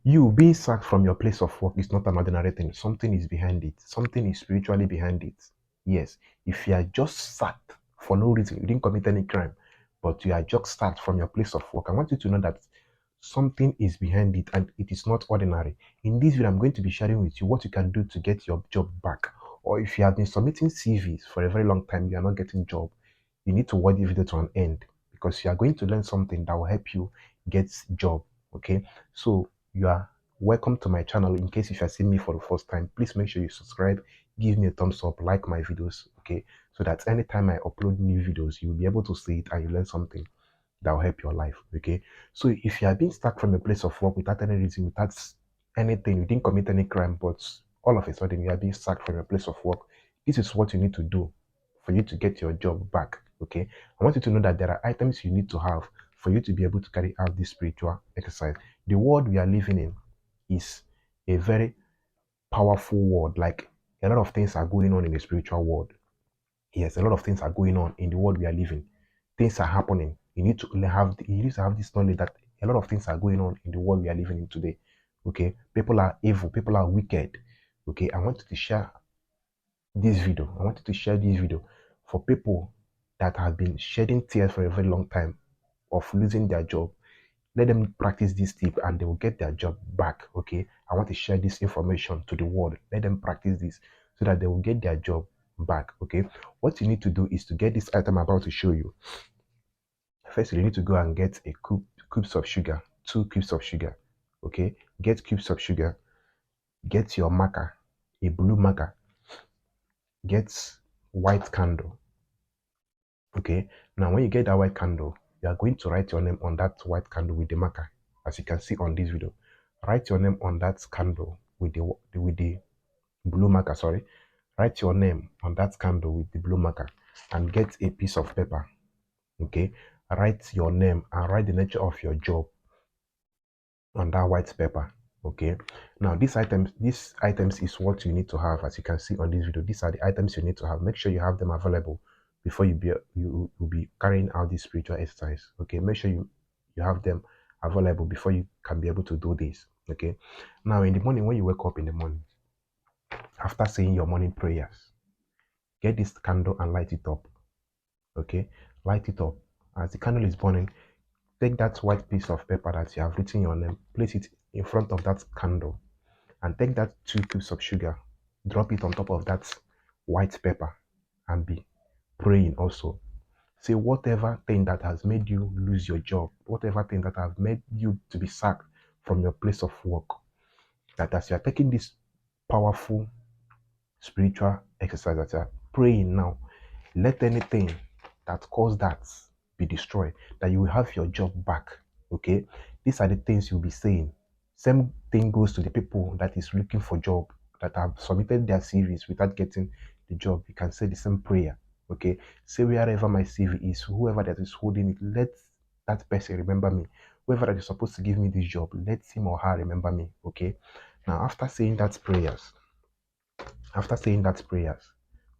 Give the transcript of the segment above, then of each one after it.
You being sacked from your place of work is not an ordinary thing. Something is behind it. Something is spiritually behind it. Yes. If you are just sacked for no reason, you didn't commit any crime, but you are just sacked from your place of work, I want you to know that something is behind it and it is not ordinary. In this video, I'm going to be sharing with you what you can do to get your job back. Or if you have been submitting CVs for a very long time, you are not getting job, you need to watch the video to an end because you are going to learn something that will help you get job. Okay, so you are welcome to my channel. In case if you are seeing me for the first time, please make sure you subscribe, give me a thumbs up, like my videos, okay, so that anytime I upload new videos, you'll be able to see it and you learn something that will help your life. Okay, so if you are being stuck from a place of work without any reason, without anything, you didn't commit any crime, but all of a sudden you are being sacked from a place of work, this is what you need to do for you to get your job back. Okay, I want you to know that there are items you need to have for you to be able to carry out this spiritual exercise. The world we are living in is a very powerful world. Like, a lot of things are going on in the spiritual world. Yes, a lot of things are going on in the world we are living. Things are happening. You need to have this knowledge that a lot of things are going on in the world we are living in today. Okay, people are evil, people are wicked. Okay, I want you to share this video. I want you to share this video for people that have been shedding tears for a very long time of losing their job. Let them practice this tip and they will get their job back. Okay, I want to share this information to the world. Let them practice this so that they will get their job back. Okay, what you need to do is to get this item I'm about to show you. First, you need to go and get a cubes of sugar, 2 cubes of sugar. Okay, get cubes of sugar, get your marker, a blue marker, get white candle. Okay, now when you get that white candle, you are going to write your name on that white candle with the marker, as you can see on this video. Write your name on that candle with the blue marker. Sorry, write your name on that candle with the blue marker, and get a piece of paper. Okay, write your name and write the nature of your job on that white paper. Okay, now these items is what you need to have. As you can see on this video, these are the items you need to have. Make sure you have them available before you will be carrying out this spiritual exercise. Okay, make sure you have them available before you can be able to do this. Okay, now in the morning, when you wake up in the morning, after saying your morning prayers, get this candle and light it up. Okay, light it up. As the candle is burning, take that white piece of paper that you have written your name, place it in front of that candle, and take that 2 cubes of sugar, drop it on top of that white paper, and be praying also. Say whatever thing that has made you lose your job, whatever thing that has made you to be sacked from your place of work, that as you are taking this powerful spiritual exercise, that you are praying now, let anything that caused that be destroyed, that you will have your job back. Okay, these are the things you'll be saying. Same thing goes to the people that is looking for job, that have submitted their CVs without getting the job. You can say the same prayer. Okay, say wherever my CV is, whoever that is holding it, let that person remember me. Whoever that is supposed to give me this job, let him or her remember me. Okay, now after saying that prayers,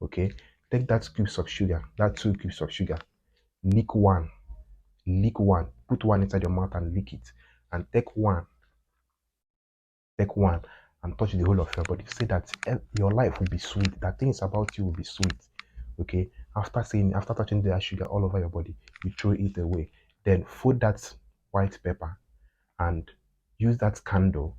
okay, take that cubes of sugar, that 2 cubes of sugar, lick one, put one inside your mouth and lick it, and take one and touch the whole of your body. Say that your life will be sweet, that things about you will be sweet. Okay, after touching the sugar all over your body, you throw it away. Then fold that white paper and use that candle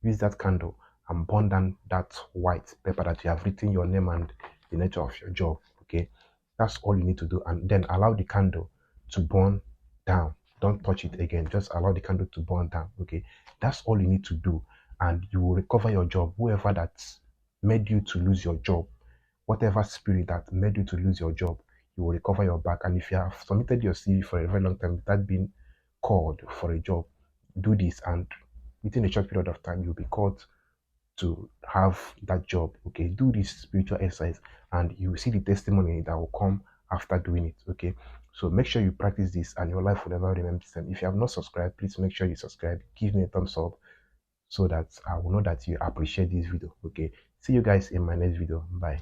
and burn down that white paper that you have written your name and the nature of your job. Okay, that's all you need to do, and then allow the candle to burn down. Don't touch it again, just allow the candle to burn down. Okay, that's all you need to do, and you will recover your job. Whoever that made you to lose your job, whatever spirit that made you to lose your job, you will recover your back. And if you have submitted your CV for a very long time without being called for a job, do this, and within a short period of time you'll be called to have that job. Okay, do this spiritual exercise and you will see the testimony that will come after doing it. Okay, so make sure you practice this and your life will never remain the same. If you have not subscribed, please make sure you subscribe, give me a thumbs up so that I will know that you appreciate this video. Okay, see you guys in my next video. Bye.